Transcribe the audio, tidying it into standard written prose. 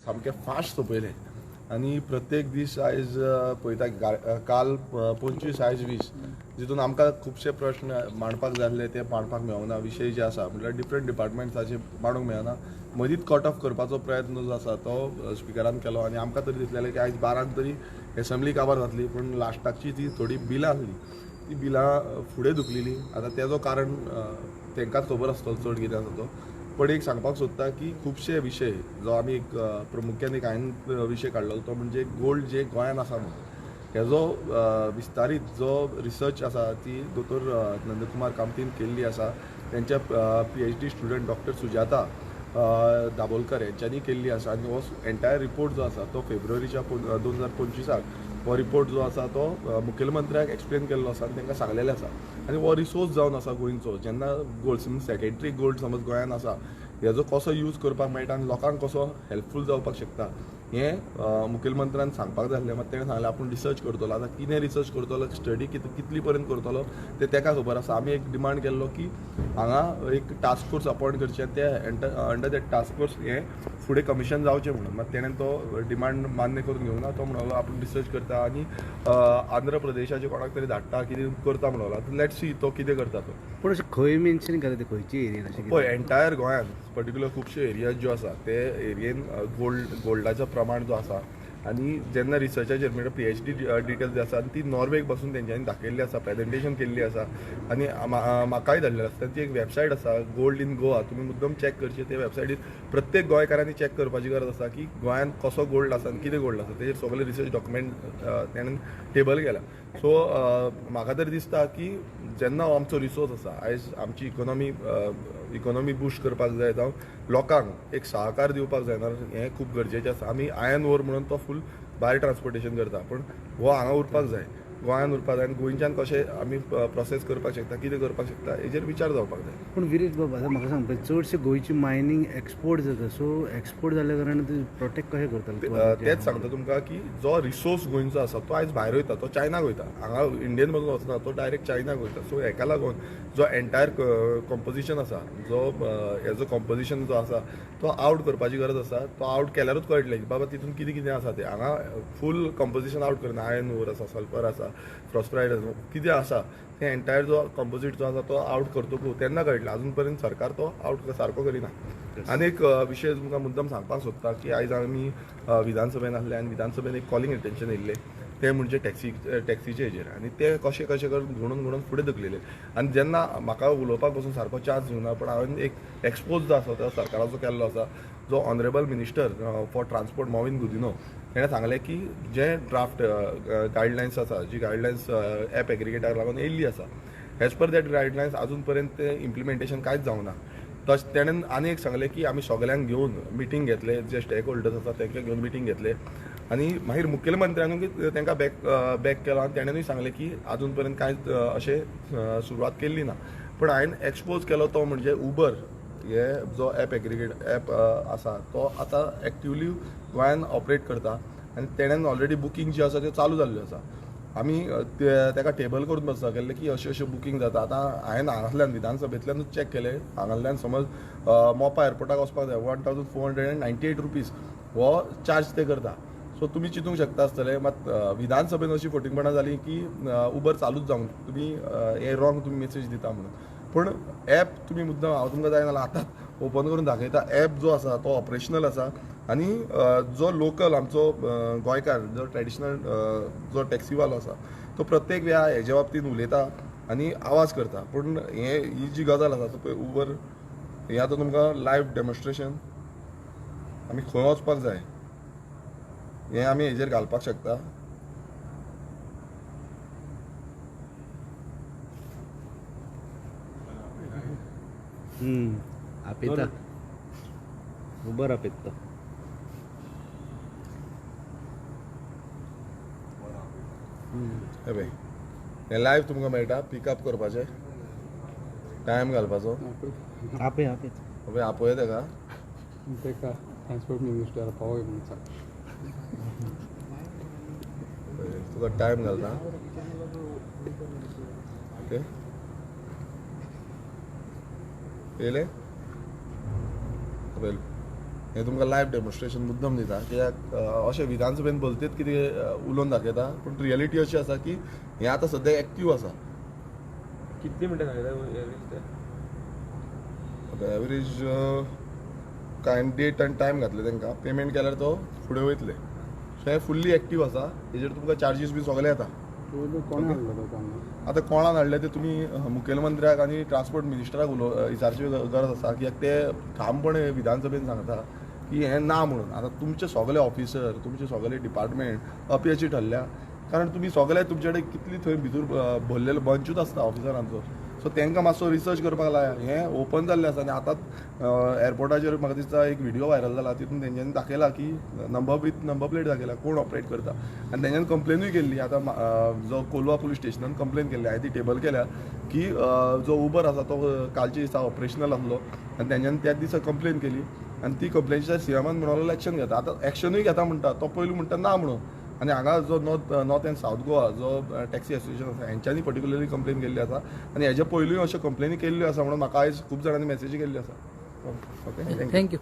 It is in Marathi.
सामकें फास्ट सोंपयलें आनी प्रत्येक दीस आयज पळयता काल 25 आयज 20 जितून आमकां खुबशे प्रश्न मांडपाक जाय आसले ते मांडपाक मेळना विशय जे आसा म्हटल्यार डिफरंट डिपार्टमेंट्साचे मांडूंक मेळना मदींच कट ऑफ करपाचो प्रयत्न जो आसा तो स्पिकरान केलो आनी आमकां तरी दिसलेलें की आयज 12 तरी एसेंब्ली काबार जातली पूण लास्टाची ती थोडी बिलां आसली ती बिलां फुडें धुकलेली आतां तेजो कारण तांकांच खबर आसतलो चड कितें आसा तो पण एक सांगपाक सोदता की खुबशे विशय जो आमी एक प्रामुख्यान एक हांवें विशय काडलो तो म्हणजे गोल्ड जे गोंयान आसा म्हणून हेजो विस्तारीत जो रिसर्च आसा ती दोतोर नंदकुमार कामतीन केल्ली आसा तेंच्या PhD student doctor Sujata Dabholkar यांच्यांनी केल्ली आसा आनी हो एंटायर रिपोर्ट जो आसा तो फेब्रुवारीच्या 2025 हो रिपोर्ट जो आसा तो मुखेलमंत्र्याक एक्सप्लेन केल्लो आसा आनी तांकां सांगलेलें आसा आनी हो रिसोर्स जावन आसा गोंयचो जेन्ना गोल्ड सेकेंडरी गोल्ड समज गोंयान आसा हेजो कसो यूज करपाक मेळटा आनी लोकांक कसो हेल्पफूल जावपाक शकता हें मुखेलमंत्र्यान सांगपाक जाय आसलें मात तेणें सांगलें आपूण रिसर्च करतलो आतां कितें रिसर्च करतलो स्टडी कितली पर्यंत करतलो तें ताका खबर आसा आमी एक डिमांड केल्लो की हांगा एक टास्क फोर्स अपॉयंट करचें ते अंडर दॅट टास्क फोर्स हें फुडें कमिशन जावचें म्हणून मात तेणें तो डिमांड मान्य करून घेवना तो म्हणलो आपूण रिसर्च करता आनी आंध्र प्रदेशाचे कोणाक तरी धाडटा कितें करता म्हणलो आतां लेट्स सी तो कितें करता तो पूण अशें खंय मेन्शन केला ते खंयची एरियेन अशें पळय एंटायर गोंयान पर्टिक्युलर खुबशे एरियाज ज्यो आसा ते एरियेन गोल्डाचो प्रमाण जो आसा आनी जेन्ना रिसर्चाचेर म्हणजे PhD डिटेल्स जे आसा ती नॉर्वेक बसून तेंच्यांनी दाखयल्ली आसा प्रेजेंटेशन केल्ली आसा आनी म्हाकाय धाडलेलें आसा तांची एक वेबसायट आसा गोल्ड इन गोवा तुमी मुद्दम चॅक करचे ते वेबसायटीर प्रत्येक गोंयकारांनी चॅक करपाची गरज आसा की गोंयान कसो गोल्ड आसा आनी कितें गोल्ड आसा तेजेर सगळे रिसर्च डॉक्युमेंट तेणें टेबल केला सो म्हाका तरी दिसता की जेन्ना हो आमचो रिसोर्स आसा आयज आमची इकॉनॉमी बूस्ट करपाक जाय जावं लोकांक एक सहकार दिवपाक जाय हें खूब गरजेचें आसा आमी आयर्न ओर म्हणून तो फूल भायर ट्रान्सपोर्टेशन करता पूण हो हांगा उरपाक जाय गोंयान उरपाक जाय आनी गोंयच्यान कशें आमी प्रोसेस करपाक शकता कितें करपाक शकता हेजेर विचार जावपाक जाय पूण गिरीश बाबा आतां म्हाका सांग चडशे गोंयची मायनींग एक्सपोर्ट जाता सो एक्सपोर्ट जाल्या कारणान ते प्रोटेक्ट कशें करताले तेच सांगता तुमकां की जो रिसोर्स गोंयचो आसा तो आयज भायर वयता तो चायनाक वयता हांगा इंडियन मदून वचना तो डायरेक्ट चायनाक वयता सो हेका लागून जो एंटायर कॉम्पोजिशन आसा जो हेजो कॉम्पोजिशन जो आसा तो आवट करपाची गरज आसा तो आवट केल्यारूच कळटलें की बाबा तितून कितें कितें आसा तें हांगा फूल कॉम्पोजिशन आवट करना आयर्न ओर आसा सल्फर आसा फ्रॉस्प्रायड आसा कितें आसा तें एंटायर जो कंपोजीट जो आसा तो आवट करतकूच तेन्ना कळटलें अजून पर्यंत सरकार तो आवट सारको करिना आनी एक विशय तुमकां मुद्दम सांगपाक सोदता की आयज आमी विधानसभेन आसले आनी विधानसभेन एक कॉलिंग अटेन्शन येयल्लें ते म्हणजे टॅक्सीचे हेजेर आनी ते कशें करून घडोवन फुडें धुकलेले आनी जेन्ना म्हाका उलोवपाक पासून सारको चान्स दिवना पण हांवें एक एक्सपोज जो आसा तो सरकाराचो केल्लो आसा जो honourable minister for transport Mauvin Godinho तेणें सांगलें की जे ड्राफ्ट गायडलायन्स आसा जी गायडलायन्स ॲप एग्रिगेटाक लागून येयल्ली आसा एज पर दॅट गायडलायन्स आजून पर्यंत इम्प्लिमेंटेशन कांयच जावना तशें तेणें आनी एक सांगलें की आमी सगल्यांक घेवन मिटींग घेतले जे स्टेक होल्डर्स आसा तांकां घेवन मिटींग घेतले आनी मागीर मुखेलमंत्र्यानूय तांकां बॅक केलो आनी तेणेंय सांगलें की आजून पर्यंत कांयच अशें सुरवात केल्ली ना पण हांवें एक्सपोज केलो तो म्हणजे उबर हे जो ॲप आसा तो आतां एक्टिवली गोंयान ऑपरेट करता आनी तेणेन ऑलरेडी बुकींग जी आसा त्यो चालू जाल्ल्यो आसा आमी ताका टेबल करून बसता केल्ले की अशें बुकींग जाता आतां हांवें हांगासल्यान विधानसभेंतल्यानूच चॅक केलें हांगासल्यान समज मोपा एअरपोर्टाक वचपाक जाय 1498 रुपीज हो चार्ज ते करता सो तुमी चिंतूंक शकता आसतले मात विधानसभेन अशी फटींगपणां जाली की उबर चालूच जावंक तुमी हे रॉंग तुमी मेसेज दिता म्हणून पूण ॲप तुमी मुद्दम हांव तुमकां जाय नाल्यार आतांच ओपन करून दाखयता ॲप जो आसा तो ऑपरेशनल आसा आनी जो लोकल आमचो गोंयकार जो ट्रेडिशनल जो टॅक्सीवालो आसा तो प्रत्येक वेळा हेजे बाबतींत उलयता आनी आवाज करता पूण ही जी गजाल आसा पळय उबर हें आतां तुमकां लायव्ह डेमॉन्स्ट्रेशन आमी खंय वचपाक जाय हें आमी हेजेर घालपाक शकता आपयता उबर आपयता हे पळय हें लायव्ह तुमकां मेळटा पिकअप करपाचें टायम घालपाचो आपय पळय आपय ताका ट्रान्सपोर्ट मिनिस्टर पावय म्हणून सांग तुका टायम घालता ओके येयलें हे तुमकां लायव्ह डेमॉन्स्ट्रेशन मुद्दम दिता कित्याक अशें विधानसभेन भलतेच कितें उलोवन दाखयता पूण रियलिटी अशी आसा की हें आतां सद्या एक्टीव आसा. कितली मिनटां सांगता आतां एवरेज कांय डेट आनी टायम घातले तांकां पेमेंट केल्यार तो फुडें वयतले. सो हें फुल्ली एक्टीव आसा. हेजेर तुमकां चार्जीस बी सगळे येता. कोण हाडलो तो काम आतां कोणान हाडले ते तुमी मुखेलमंत्र्याक आनी ट्रान्सपोर्ट मिनिस्टराक विचारची गरज आसा कित्याक ते ठामपणे विधानसभेन सांगता की हें ना म्हणून. आतां तुमचे सगळे ऑफिसर तुमचे सगळे डिपार्टमेंट अपयशी ठरल्या कारण तुमी सगळे तुमचे कडेन कितली थंय भितर भरलेलो बंचूच आसता ऑफिसरांचो. सो तांकां मातसो रिसर्च करपाक लाया. हें ओपन जाल्लें आसा आनी आतांच एअरपोर्टाचेर म्हाका दिसता एक व्हिडिओ व्हायरल जाला तितून तेंच्यांनी दाखयला की नंबर प्लेट दाखयला कोण ऑपरेट करता आनी तेंच्यांनी कंप्लेनूय केल्ली. आतां जो कोलवा पुलीस स्टेशनान कंप्लेन केल्ली हांवें ती टेबल केल्या की जो उबर आसा तो कालच्या दिसा ऑपरेशनल आसलो आनी तेंच्यांनी त्याच दिसा कंप्लेन केली आनी ती कंप्लेनीचेर सीएमान म्हणून एक्शन घेता. आतां एक्शनूय घेता म्हणटा तो पयलीं म्हणटा ना म्हणून. आनी हांगा जो नॉर्थ एंड सावथ गोवा जो टॅक्सी एसोसिएशन आसा हेंच्यांनी पर्टिक्युलरली कंप्लेन केल्ली आसा आनी हेजे पयलूय अश्यो कंप्लेनी केल्ल्यो आसा म्हणून म्हाका आयज खूब जाणांनी मेसेजी केल्ली आसा. Okay thank you.